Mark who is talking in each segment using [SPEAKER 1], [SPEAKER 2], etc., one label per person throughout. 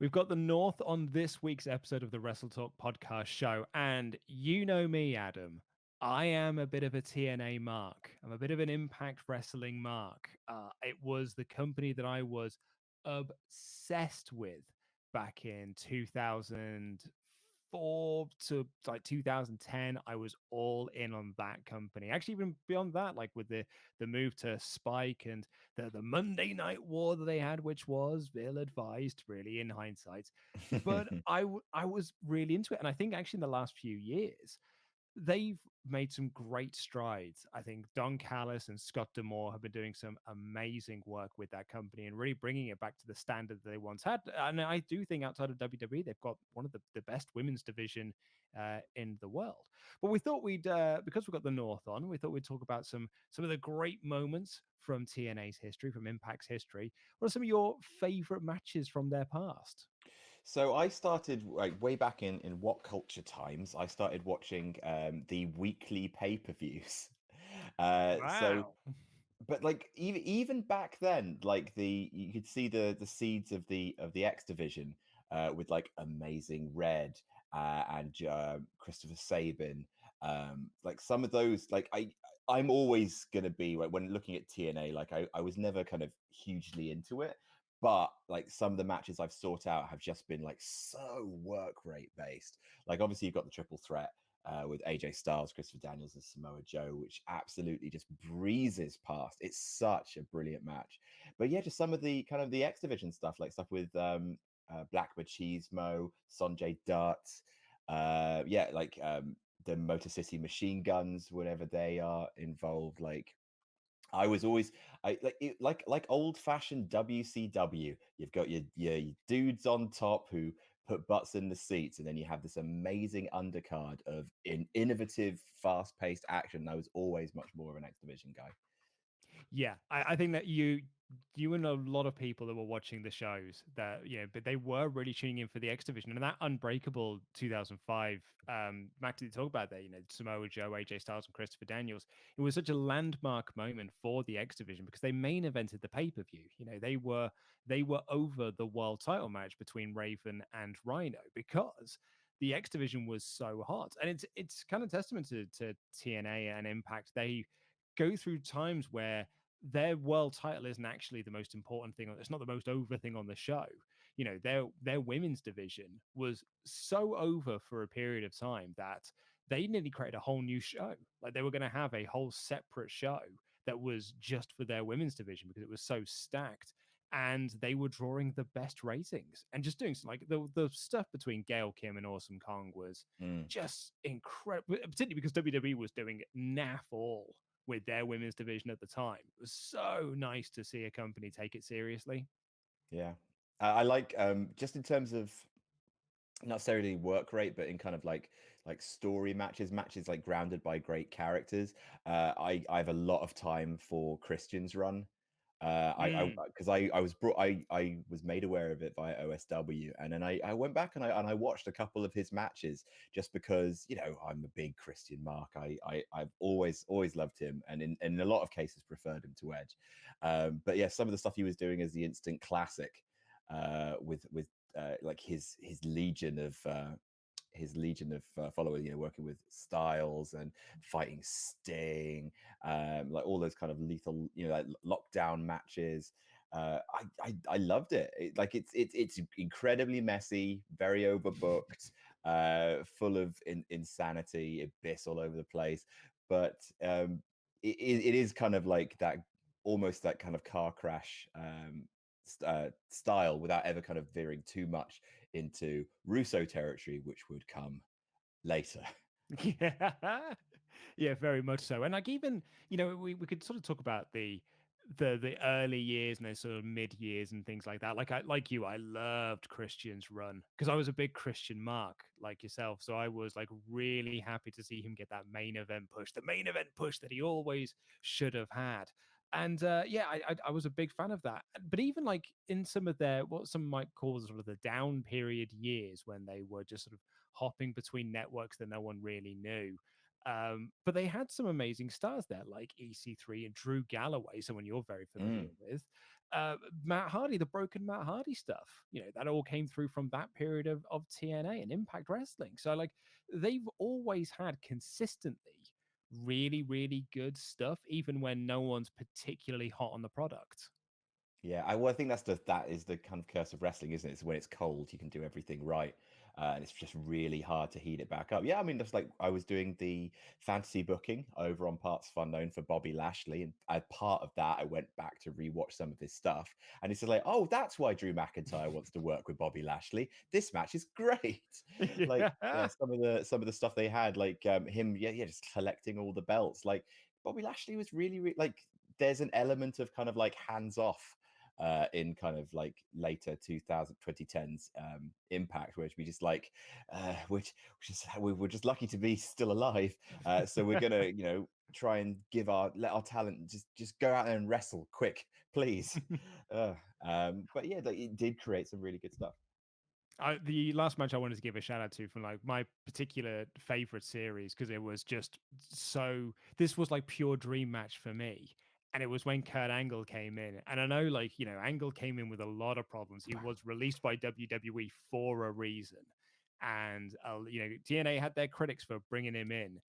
[SPEAKER 1] We've got the North on this week's episode of the WrestleTalk Podcast Show. And you know me, Adam. I am a bit of a TNA mark. I'm a bit of an Impact Wrestling mark. It was the company that I was obsessed with back in 2004 to like 2010. I was all in on that company. Actually, even beyond that, like with the move to Spike and the Monday Night War that they had, which was ill advised, really, in hindsight. But I was really into it, and I think actually in the last few years they've made some great strides. I think Don Callis and Scott Demore have been doing some amazing work with that company and really bringing it back to the standard that they once had. And I do think outside of WWE, they've got one of the best women's division in the world. But we thought we'd, because we've got the North on, we thought we'd talk about some of the great moments from TNA's history, from Impact's history. What are some of your favorite matches from their past?
[SPEAKER 2] So I started like way back in What Culture times. I started watching the weekly pay-per-views. So,
[SPEAKER 1] Wow.
[SPEAKER 2] but like even back then, like you could see the seeds of the X division with like Amazing Red and Christopher Sabin. Like some of those, like I'm always gonna be like when looking at TNA, like I was never kind of hugely into it, but like some of the matches I've sought out have just been like so work rate based. Like obviously you've got the triple threat with AJ Styles, Christopher Daniels, and Samoa Joe, which absolutely just breezes past. It's such a brilliant match. But yeah, just some of the kind of the X Division stuff, like stuff with Black Machismo, Sonjay Dutt, yeah, like the Motor City Machine Guns, whenever they are involved. Like I was always I like old fashioned WCW. You've got your dudes on top who put butts in the seats, and then you have this amazing undercard of innovative, fast paced action. I was always much more of an X Division guy.
[SPEAKER 1] Yeah, I think that you and a lot of people that were watching the shows that but they were really tuning in for the X Division and that Unbreakable 2005 match that you talk about there. Samoa Joe, AJ Styles, and Christopher Daniels. It was such a landmark moment for the X Division because they main evented the pay per view. They were over the world title match between Raven and Rhino because the X Division was so hot, and it's kind of testament to TNA and Impact. They go through times where their world title isn't actually the most important thing. It's not the most over thing on the show. Their women's division was so over for a period of time that they nearly created a whole new show. Like they were going to have a whole separate show that was just for their women's division because it was so stacked. And they were drawing the best ratings and just doing some, like the stuff between Gail Kim and Awesome Kong was
[SPEAKER 2] Mm.
[SPEAKER 1] just incredible, particularly because WWE was doing naff all with their women's division at the time. It was so nice to see a company take it seriously.
[SPEAKER 2] Yeah, I like just in terms of not necessarily work rate, but in kind of like story matches like grounded by great characters. I have a lot of time for Christian's run. I
[SPEAKER 1] Mm.
[SPEAKER 2] because I was brought I was made aware of it via OSW, and then I went back and I watched a couple of his matches just because I'm a big Christian mark. I've always loved him, and in a lot of cases preferred him to Edge. But yeah, some of the stuff he was doing as the Instant Classic, with like his legion of followers, working with Styles and fighting Sting, like all those kind of lethal, like lockdown matches. I loved it. Like it's incredibly messy, very overbooked, full of insanity, abyss all over the place. But it is kind of like that, almost that kind of car crash style, without ever kind of veering too much into Russo territory, which would come later.
[SPEAKER 1] Yeah, yeah, very much so. And like even we could sort of talk about the early years and the sort of mid years and things like that. I loved Christian's run because I was a big Christian mark like yourself. So I was like really happy to see him get that main event push, the main event push that he always should have had. And yeah, I was a big fan of that. But even like in some of their what some might call sort of the down period years when they were just sort of hopping between networks that no one really knew. But they had some amazing stars there, like EC3 and Drew Galloway, someone you're very familiar
[SPEAKER 2] Mm.
[SPEAKER 1] with. Matt Hardy, the broken Matt Hardy stuff, that all came through from that period of TNA and Impact Wrestling. So like they've always had consistently really, really good stuff, even when no one's particularly hot on the product.
[SPEAKER 2] Yeah, I think that is the kind of curse of wrestling, isn't it? It's when it's cold, you can do everything right, and it's just really hard to heat it back up. Yeah, I mean, that's like I was doing the fantasy booking over on Parts of Unknown for Bobby Lashley, and as part of that, I went back to rewatch some of his stuff, and it's like, oh, that's why Drew McIntyre wants to work with Bobby Lashley. This match is great. Like, yeah,
[SPEAKER 1] Yeah.
[SPEAKER 2] some of the stuff they had, like him, yeah, just collecting all the belts. Like Bobby Lashley was really like. There's an element of kind of like hands off in kind of like later 2010s Impact, which we just like, we're just lucky to be still alive. So we're gonna, try and let our talent just go out there and wrestle quick, please. But yeah, like, it did create some really good stuff.
[SPEAKER 1] The last match I wanted to give a shout out to from like my particular favorite series, because it was just so, this was like pure dream match for me. And it was when Kurt Angle came in. And I know, like, Angle came in with a lot of problems. He was released by WWE for a reason. And, TNA had their critics for bringing him in.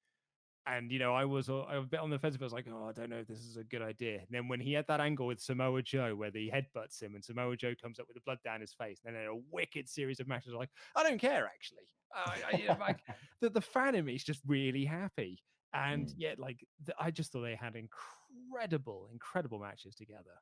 [SPEAKER 1] And I was a bit on the fence. I was like, oh, I don't know if this is a good idea. And then when he had that angle with Samoa Joe, where the headbutts him, and Samoa Joe comes up with the blood down his face, and then a wicked series of matches, like, I don't care actually. Like the fan in me is just really happy. And
[SPEAKER 2] Mm.
[SPEAKER 1] yet, like, I just thought they had incredible matches together.